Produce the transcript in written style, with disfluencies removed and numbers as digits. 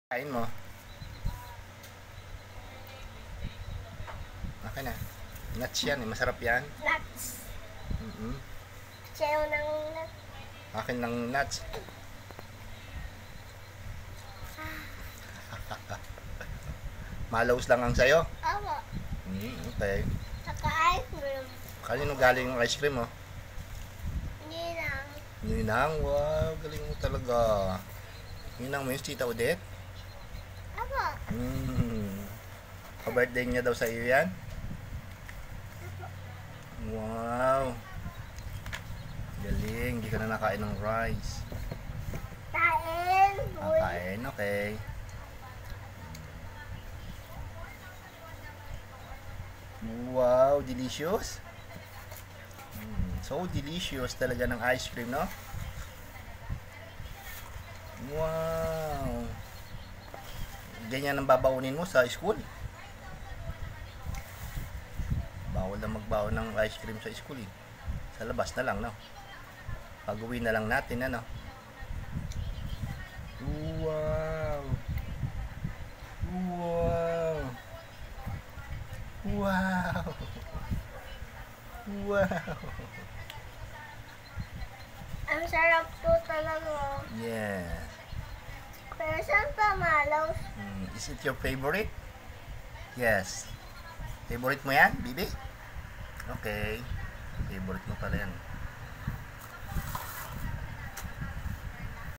Kain mo. Okay na. Nuts yan eh. Masarap yan. Nuts. Sayo ng nuts. Akin ng nuts. Malaws lang ang sayo. Opo. Okay. Saka ice cream. Kanino galing yung ice cream mo? Ninang. Ninang. Wow, galing mo talaga. Ninang mo yung Tita Odette? Opo. Pa-birthday niya daw sa iyo yan? Opo. Wow. Galing. Hindi ka na nakain ng rice. Kain. Kain, okay. Wow, delicious. So delicious talaga ng ice cream, no? Wow. Ganyan ang babaunin mo sa school. Bawal na magbaon ng ice cream sa school eh. Sa labas na lang, no? Pag-uwi na lang natin, ano? Wow. Wow. Wow. Wow. Ang sarap po talaga. Yeah. Pero saan pa malaws? Is it your favorite? Yes. Favorite mo yan, Bibi? Okay. Favorite mo pala yan.